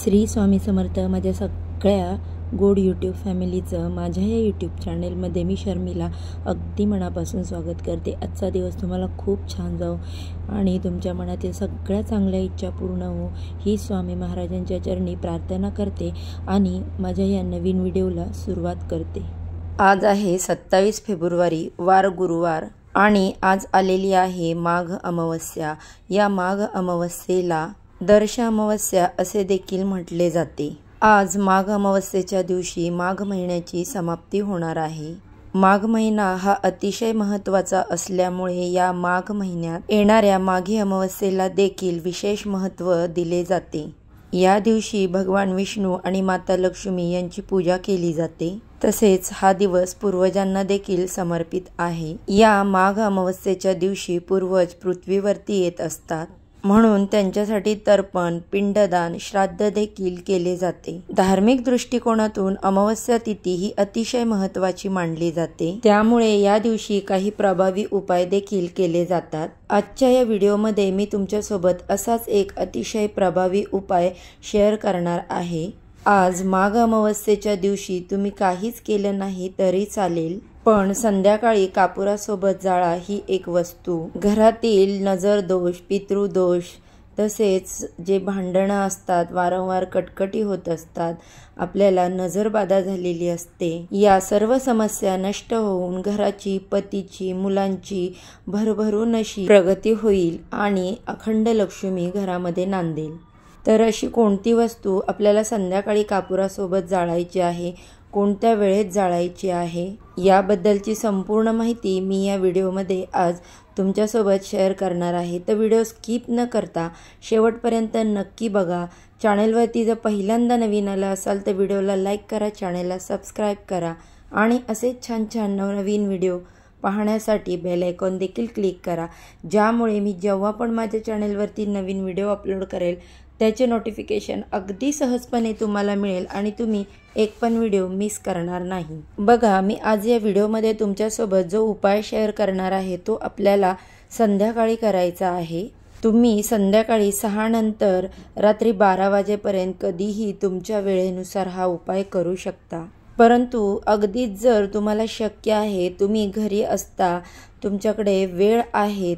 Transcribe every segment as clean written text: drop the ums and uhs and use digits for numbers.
श्री स्वामी समर्थ। माझ्या सगळ्या गोड यूट्यूब फॅमिलीचं माझ्या या यूट्यूब चॅनलमध्ये मी शर्मिला अगदी मनापासून स्वागत करते। आजचा दिवस तुम्हाला खूप छान जाओ आणि तुमच्या मनातील सगळ्या चांगल्या इच्छा पूर्ण हो ही स्वामी महाराजांच्या चरणी प्रार्थना करते आणि माझ्या या नवीन व्हिडिओला सुरुवात करते। आज आहे 27 फेब्रुवारी, वार गुरुवार आणि आज आलेली आहे माघ अमावस्या। या माघ अमावस्येला दर्श अमावस्या असे देखील म्हटले जाते। आज माघ अमावस्येच्या दिवशी माघ महिन्याची समाप्ती होणार आहे। माघ महिना हा अतिशय महत्त्वाचा असल्यामुळे या माघ महिन्यात येणाऱ्या माघी अमावस्येला देखील विशेष महत्त्व दिले जाते। या दिवशी भगवान विष्णू आणि माता लक्ष्मी यांची पूजा केली जाते। तसेच हा दिवस पूर्वजांना देखील समर्पित आहे। या माघ अमावस्येच्या दिवशी पूर्वज पृथ्वीवरती येत असतात, म्हणून त्यांच्यासाठी तर्पण, पिंडदान, श्राद्ध देखील केले जाते। धार्मिक दृष्टिकोनातून अमावस्या तिथी ही अतिशय महत्त्वाची मानली जाते, त्यामुळे या दिवशी काही प्रभावी उपाय देखील केले जातात। आजच्या या व्हिडिओमध्ये मी तुमच्यासोबत असाच एक अतिशय प्रभावी उपाय शेअर करणार आहे। आज माघ अमावस्येच्या दिवशी तुम्ही काहीच केलं नाही तरी चालेल, पण संध्याकाळी कापुरासोबत जाळा ही एक वस्तू घरातील नजर दोष, पितृदोष, तसेच जे भांडणं असतात, वारंवार कटकटी होत असतात, आपल्याला नजरबाधा झालेली असते, या सर्व समस्या नष्ट होऊन घराची, पतीची, मुलांची भरभरून अशी प्रगती होईल आणि अखंड लक्ष्मी घरामध्ये नांदेल। तर अशी कोणती वस्तू आपल्याला संध्याकाळी कापुरासोबत जाळायची आहे, कोणत्या वेळेत जाळायची आहे, याबद्दलची संपूर्ण माहिती मी या व्हिडिओमध्ये आज तुमच्यासोबत शेअर करणार आहे। तर व्हिडिओ स्किप न करता शेवटपर्यंत नक्की बघा। चॅनलवरती जर पहिल्यांदा नवीन आला असाल तर व्हिडिओला लाईक करा, चॅनलला सबस्क्राईब करा आणि असेच छान छान नवनवीन व्हिडिओ पाहण्यासाठी बेल आयकॉन देखील क्लिक करा, ज्यामुळे मी जेव्हा पण माझ्या चॅनलवरती नवीन व्हिडिओ अपलोड करेल त्याचे नोटिफिकेशन अगदी सहजपणे तुम्हाला मिळेल आणि तुम्ही एक पण व्हिडिओ मिस करणार नाही। बघा, मी आज या व्हिडिओमध्ये तुमच्यासोबत जो उपाय शेअर करणार आहे तो आपल्याला संध्याकाळी करायचा आहे। तुम्ही संध्याकाळी 6 नंतर रात्री 12 वाजेपर्यंत कधीही तुमच्या वेळेनुसार हा उपाय करू शकता। परंतु अगदीच जर तुम्हाला शक्य आहे, तुम्ही घरी असता, तुमच्याकडे वेळ आहे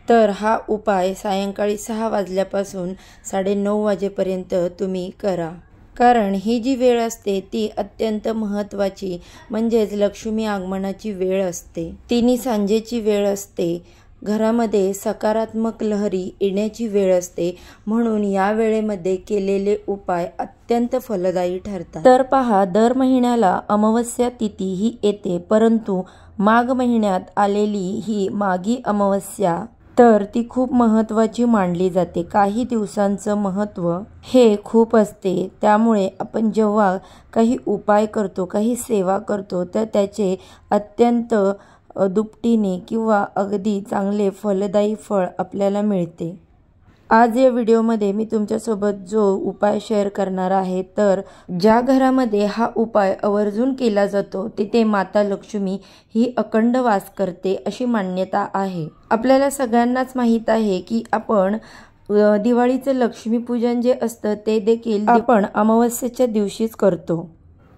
तर हा उपाय सायंकाळी 6 वाजल्यापासून 9:30 वाजेपर्यंत तुम्ही करा। कारण ही जी वेळ असते ती अत्यंत महत्त्वाची, म्हणजेच लक्ष्मी आगमनाची वेळ असते, तिन्ही सांजेची वेळ असते, घरामध्ये सकारात्मक लहरी येण्याची वेळ असते, म्हणून या वेळेमध्ये केलेले उपाय अत्यंत फलदायी ठरतात। तर पहा, दर महिन्याला अमावस्या तिथी ही येते, परंतु माघ महिन्यात आलेली ही माघी अमावस्या तर ती खूप महत्त्वाची मानली जाते। काही दिवसांचं महत्त्व हे खूप असते, त्यामुळे आपण जेव्हा काही उपाय करतो, काही सेवा करतो तर त्याचे अत्यंत दुपटीने किंवा अगदी चांगले फलदायी फळ आपल्याला मिळते। आज या व्हिडिओमध्ये मी तुमच्यासोबत जो उपाय शेअर करणार आहे, तर ज्या घरामध्ये हा उपाय आवर्जून केला जातो तिथे माता लक्ष्मी ही अखंड वास करते अशी मान्यता आहे। आपल्याला सगळ्यांनाच माहीत आहे की आपण दिवाळीचं लक्ष्मीपूजन जे असतं ते देखील आपण अमावस्येच्या दिवशीच करतो,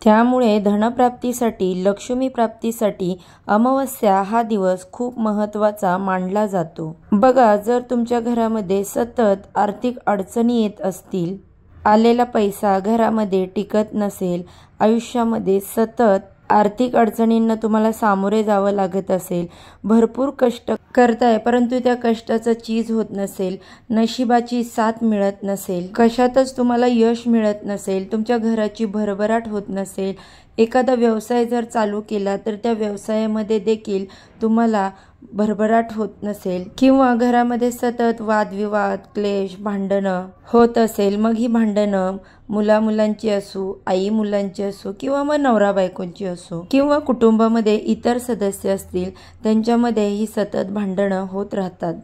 त्यामुळे धनप्राप्तीसाठी, लक्ष्मी प्राप्तीसाठी अमावस्या हा दिवस खूप महत्त्वाचा मानला जातो। बघा, जर तुमच्या घरामध्ये सतत आर्थिक अडचणी येत असतील, आलेला पैसा घरामध्ये टिकत नसेल, आयुष्यामध्ये सतत आर्थिक अडचणींना तुम्हाला सामोरे जावं लागत असेल, भरपूर कष्ट करताय परंतु त्या कष्टाचं चीज होत नसेल, नशिबाची साथ मिळत नसेल, कशातच तुम्हाला यश मिळत नसेल, तुमच्या घराची भरभराट होत नसेल, एखादा व्यवसाय जर चालू केला तर त्या व्यवसायामध्ये देखील तुम्हाला भरभराट होत नसेल, किंवा घरामध्ये सतत वादविवाद, क्लेश, भांडणं होत असेल, मग ही भांडणं मुलामुलांची असो, आई मुलांची असो, किंवा मग नवरा बायकोंची असो, किंवा कुटुंबामध्ये इतर सदस्य असतील त्यांच्यामध्ये ही सतत भांडणं होत राहतात,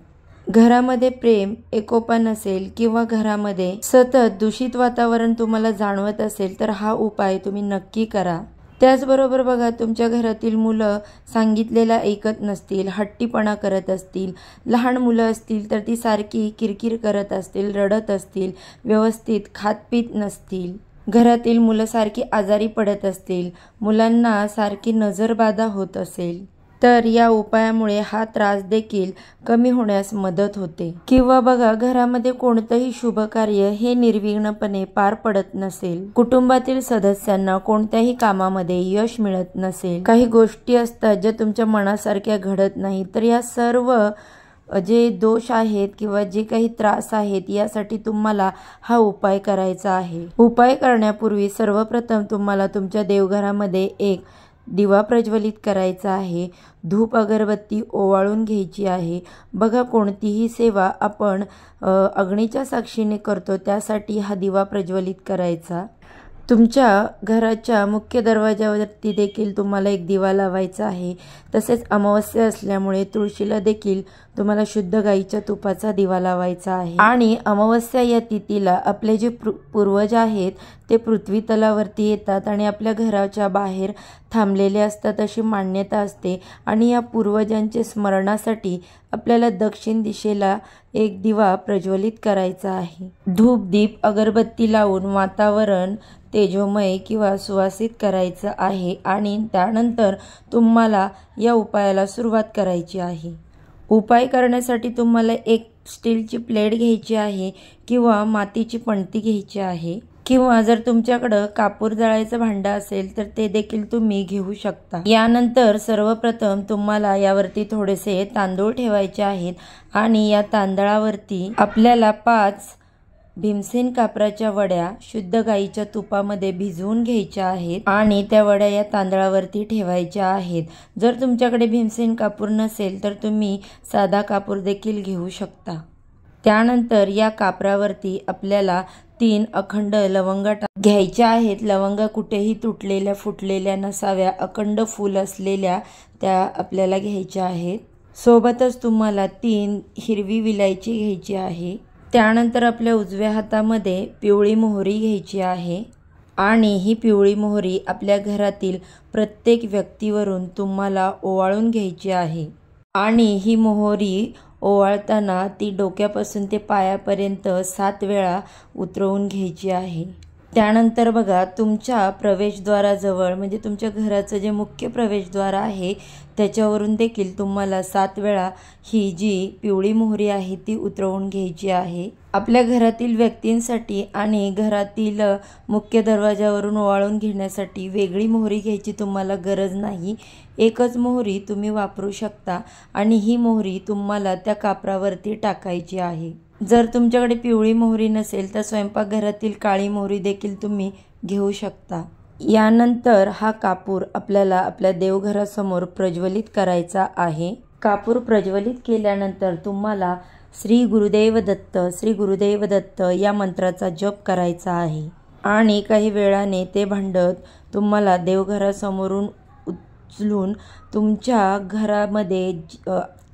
घरामध्ये प्रेम, एकोपा नसेल, किंवा घरामध्ये सतत दूषित वातावरण तुम्हाला जाणवत असेल तर हा उपाय तुम्ही नक्की करा। त्याचबरोबर बघा, तुमच्या घरातील मुलं सांगितलेला ऐकत नसतील, हट्टीपणा करत असतील, लहान मुलं असतील तर ती सारखी किरकिर करत असतील, रडत असतील, व्यवस्थित खातपीत नसतील, घरातील मुलं सारखी आजारी पडत असतील, मुलांना सारखी नजरबाधा होत असेल, तर या उपायामुळे हा त्रास देखील कमी होण्यास मदत होते. किंवा बघा, घरामध्ये कोणतंही शुभ कार्य हे निर्विघ्नपणे पार पडत नसेल, कुटुंबातील सदस्यांना कोणत्याही कामामध्ये यश मिळत नसेल, काही गोष्टी असतात ज्या तुमच्या मनासारख्या घडत नाही, तर या सर्व जे दोष आहेत किंवा जे काही त्रास आहेत यासाठी तुम्हाला हा उपाय करायचा आहे. उपाय करण्यापूर्वी सर्वप्रथम तुम्हाला तुमच्या देवघरामध्ये एक दिवा प्रज्वलित करायचा आहे, धूप अगरबत्ती ओवाळून घ्यायची आहे. बघा, कोणतीही सेवा आपण अग्नीच्या साक्षीने करतो त्यासाठी हा दिवा प्रज्वलित करायचा. तुमच्या घराच्या मुख्य दरवाजावरती देखील तुम्हाला एक दिवा लावायचा आहे. तसेच अमावस्या असल्यामुळे तुळशीला देखील तुम्हाला शुद्ध गाईच्या तुपाचा दिवा लावायचा आहे. आणि अमावस्या या तिथीला आपले जे पूर्वज आहेत ते पृथ्वी तलावरती येतात आणि आपल्या घराच्या बाहेर थांबलेले असतात अशी मान्यता असते. आणि या पूर्वजांचे स्मरणासाठी आपल्याला दक्षिण दिशेला एक दिवा प्रज्वलित करायचा आहे. धूप दीप अगरबत्ती लावून वातावरण तेजोमय किंवा सुवासित करायचं आहे. आणि त्यानंतर तुम्हाला या उपायाला सुरुवात करायची आहे. उपाय करण्यासाठी तुम्हाला एक स्टीलची प्लेट घ्यायची आहे किंवा मातीची पणती घ्यायची आहे. किंवा जर तुमच्याकडं कापूर जळायचं भांडं असेल तर ते देखील तुम्ही घेऊ शकता. यानंतर सर्वप्रथम तुम्हाला यावरती थोडेसे तांदूळ ठेवायचे आहेत आणि या तांदळावरती आपल्याला 5 भीमसेन कापराच्या वड्या शुद्ध गाईच्या तुपामध्ये भिजवून घ्यायच्या आहेत आणि त्या वड्या या तांदळावरती ठेवायच्या आहेत. जर तुमच्याकडे भीमसेन कापूर नसेल तर तुम्ही साधा कापूर देखील घेऊ शकता. त्यानंतर या कापरावरती आपल्याला 3 अखंड लवंगा घ्यायच्या आहेत. लवंगा कुठेही तुटलेल्या फुटलेल्या नसाव्या, अखंड फूल असलेल्या त्या आपल्याला घ्यायच्या आहेत. सोबतच तुम्हाला 3 हिरवी विलायची घ्यायची आहे. त्यानंतर आपल्या उजव्या हातामध्ये पिवळी मोहरी घ्यायची आहे आणि ही पिवळी मोहरी आपल्या घरातील प्रत्येक व्यक्तीवरून तुम्हाला ओवाळून घ्यायची आहे. आणि ही मोहरी ओवाळताना ती डोक्यापासून ते पायापर्यंत 7 वेळा उतरवून घ्यायची आहे. त्यानंतर बघा, तुमच्या प्रवेशद्वाराजवळ म्हणजे तुमच्या घराचं जे मुख्य प्रवेशद्वार आहे त्याच्यावरून देखील तुम्हाला 7 वेळा ही जी पिवळी मोहरी आहे ती उतरवून घ्यायची आहे. आपल्या घरातील व्यक्तींसाठी आणि घरातील मुख्य दरवाजावरून ओवाळून घेण्यासाठी वेगळी मोहरी घ्यायची तुम्हाला गरज नाही. एकच मोहरी तुम्ही वापरू शकता आणि ही मोहरी तुम्हाला त्या कापरावरती टाकायची आहे. जर तुमच्याकडे पिवळी मोहरी नसेल तर स्वयंपाकघरातील काळी मोहरी देखील तुम्ही घेऊ शकता. यानंतर हा कापूर आपल्याला आपल्या देवघरासमोर प्रज्वलित करायचा आहे. कापूर प्रज्वलित केल्यानंतर तुम्हाला श्री गुरुदेव दत्त, श्री गुरुदेव दत्त या मंत्राचा जप करायचा आहे. आणि काही वेळाने ते भांड तुम्हाला देवघरासमोरून उचलून तुमच्या घरामध्ये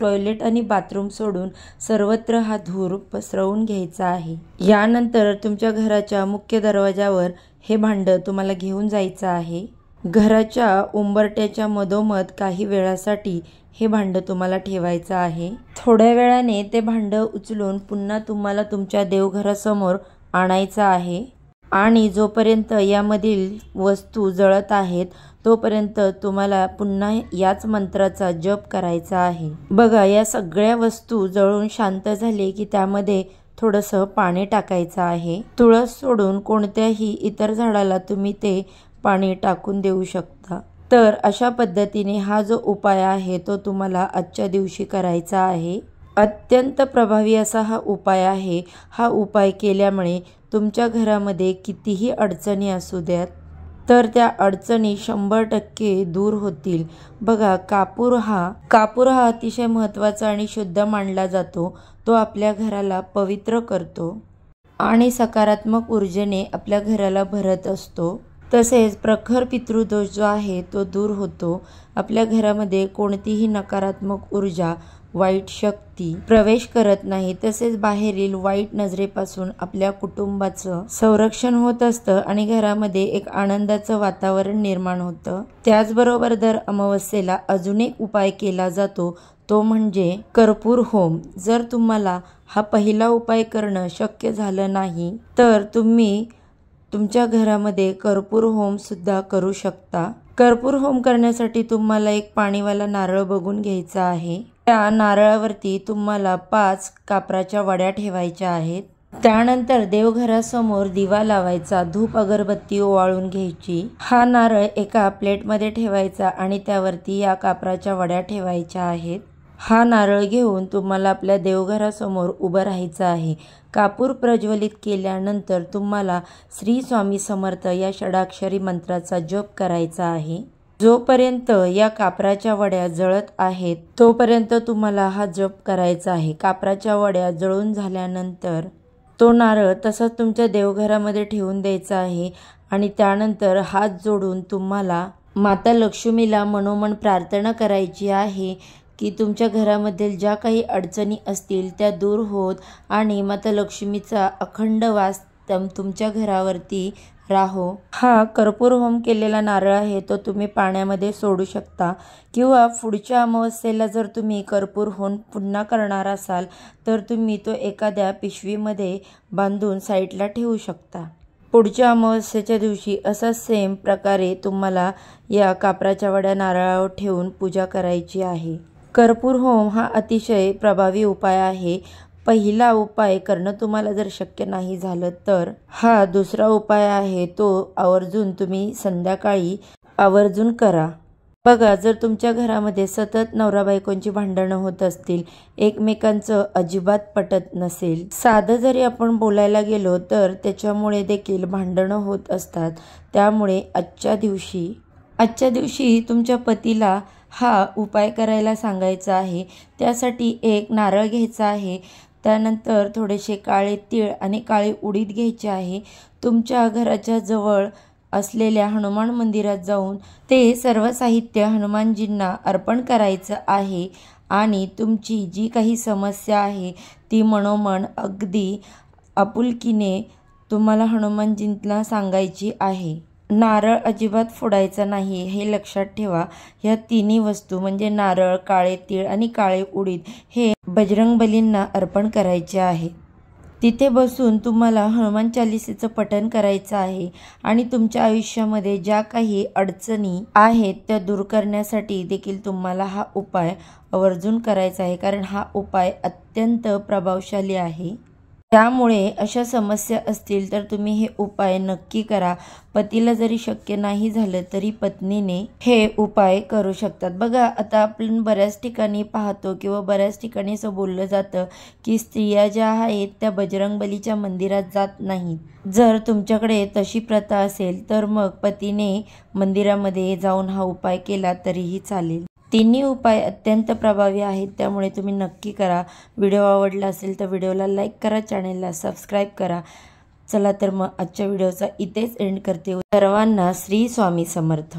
टॉयलेट आणि बाथरूम सोडून सर्वत्र हा धूर पसरवून घ्यायचा आहे. यानंतर तुमच्या घराच्या मुख्य दरवाजावर हे भांड तुम्हाला घेऊन जायचं आहे. घराच्या उंबरट्याच्या मधोमध काही वेळासाठी हे भांड तुम्हाला ठेवायचं आहे. थोड्या वेळाने ते भांड उचलून पुन्हा तुम्हाला तुमच्या देवघरासमोर आणायचं आहे. आणि जोपर्यंत यामधील वस्तू जळत आहेत तोपर्यंत तुम्हाला पुन्हा याच मंत्राचा जप करायचा आहे. बघा, या सगळ्या वस्तू जळून शांत झाले की त्यामध्ये थोडंसं पाणी टाकायचं आहे. तुळस सोडून कोणत्याही इतर झाडाला तुम्ही ते पाणी टाकून देऊ शकता. तर अशा पद्धतीने हा जो उपाय आहे तो तुम्हाला आजच्या दिवशी करायचा आहे. अत्यंत प्रभावी असा हा उपाय आहे. हा उपाय केल्यामुळे तुमच्या घरामध्ये कितीही अडचणी असू द्यात तर त्या अडचणी 100% दूर होतील. बघा, कापूर हा अतिशय महत्त्वाचा आणि शुद्ध मानला जातो. तो आपल्या घराला पवित्र करतो आणि सकारात्मक ऊर्जेने आपल्या घराला भरत असतो. तसेच प्रखर पितृदोष जो आहे तो दूर होतो. आपल्या घरामध्ये कोणतीही नकारात्मक ऊर्जा वाईट शक्ती प्रवेश करत नाही, तसेच बाहेरील वाईट नजरेपासून आपल्या कुटुंबाचं संरक्षण होत असतं आणि घरामध्ये एक आनंदाचं वातावरण निर्माण होतं। त्याचबरोबर दर अमावस्येला अजून एक उपाय केला जातो, तो म्हणजे कर्पूर होम। जर तुम्हाला हा पहिला उपाय करणं शक्य झालं नाही तर तुम्ही तुमच्या घरामध्ये कर्पूर होम सुद्धा करू शकता। कर्पूर होम करण्यासाठी तुम्हाला एक पाणीवाला नारळ बघून घ्यायचा आहे। त्या नारळावरती तुम्हाला 5 कापराच्या वड्या ठेवायच्या आहेत। त्यानंतर देवघरासमोर दिवा लावायचा, धूप अगरबत्ती ओवाळून घ्यायची। हा नारळ एका प्लेटमध्ये ठेवायचा आणि त्यावरती या कापराच्या वड्या ठेवायच्या आहेत। हा नारळ घेऊन तुम्हाला आपल्या देवघरासमोर उभं राहायचं आहे। कापूर प्रज्वलित केल्यानंतर तुम्हाला श्री स्वामी समर्थ या षडाक्षरी मंत्राचा जप करायचा आहे। जोपर्यंत या कापराच्या वड्या जळत आहेत तोपर्यंत तुम्हाला हा जप करायचा आहे। कापराच्या वड्या जळून झाल्यानंतर तो नारळ तसाच तुमच्या देवघरामध्ये ठेवून द्यायचा आहे आणि त्यानंतर हात जोडून तुम्हाला माता लक्ष्मीला मनोमन प्रार्थना करायची आहे की तुमच्या घरामधील ज्या काही अडचणी असतील त्या दूर होत आणि माता लक्ष्मीचा अखंड वास तुमच्या घरावरती राहो। हा कर्पूर होम केलेला नारळ आहे तो तुम्ही पाण्यामध्ये सोडू शकता किंवा पुढच्या अमावस्येला जर तुम्ही कर्पूर होम पुन्हा करणार असाल तर तुम्ही तो एखाद्या पिशवीमध्ये बांधून साईडला ठेवू शकता। पुढच्या अमावस्येच्या दिवशी असा सेम प्रकारे तुम्हाला या कापराच्या वड्या नारळावर ठेवून पूजा करायची आहे। कर्पूर होम हा अतिशय प्रभावी उपाय आहे। पहिला उपाय करणं तुम्हाला जर शक्य नाही झालं तर हा दुसरा उपाय आहे, तो आवर्जून तुम्ही संध्याकाळी आवर्जून करा। बघा, जर तुमच्या घरामध्ये सतत नवरा बायकोंची भांडणं होत असतील, एकमेकांचं अजिबात पटत नसेल, साधं जरी आपण बोलायला गेलो तर त्याच्यामुळे देखील भांडणं होत असतात, त्यामुळे आजच्या दिवशी तुमच्या पतीला हा उपाय करायला सांगायचा आहे। त्यासाठी एक नारळ घ्यायचा आहे, त्यानंतर थोडेसे काळे तीळ आणि काळे उडीद घ्यायचे आहे। तुमच्या घराच्या जवळ असलेल्या हनुमान मंदिरात जाऊन ते सर्व साहित्य हनुमानजींना अर्पण करायचं आहे आणि तुमची जी काही समस्या आहे ती मनोमन अगदी आपुलकीने तुम्हाला हनुमानजींना सांगायची आहे। नारळ अजिबात फोडायचा नाही हे लक्षात ठेवा। ह्या तिन्ही वस्तू म्हणजे नारळ, काळे तीळ आणि काळे उडीद हे बजरंगबलींना अर्पण करायचे आहे। तिथे बसून तुम्हाला हनुमान चालीसेचं पठण करायचं आहे आणि तुमच्या आयुष्यामध्ये ज्या काही अडचणी आहेत त्या दूर करण्यासाठी देखील तुम्हाला हा उपाय आवर्जून करायचा आहे, कारण हा उपाय अत्यंत प्रभावशाली आहे। त्यामुळे अशा समस्या असतील तर तुम्ही हे उपाय नक्की करा। पतीला जरी शक्य नाही झालं तरी पत्नीने हे उपाय करू शकतात। बघा, आता आपण बऱ्याच ठिकाणी पाहतो किंवा बऱ्याच ठिकाणी असं बोललं जातं की स्त्रिया ज्या आहेत त्या बजरंगबलीच्या मंदिरात जात नाहीत। जर तुमच्याकडे तशी प्रथा असेल तर मग पतीने मंदिरामध्ये जाऊन हा उपाय केला तरीही चालेल। तिन्ही उपाय अत्यंत प्रभावी आहेत, त्यामुळे तुम्ही नक्की करा। व्हिडिओ आवडला असेल तर व्हिडिओला लाईक करा, चॅनेलला सबस्क्राईब करा। चला तर मग आजच्या व्हिडिओचा इथेच एंड करते। सर्वांना श्री स्वामी समर्थ।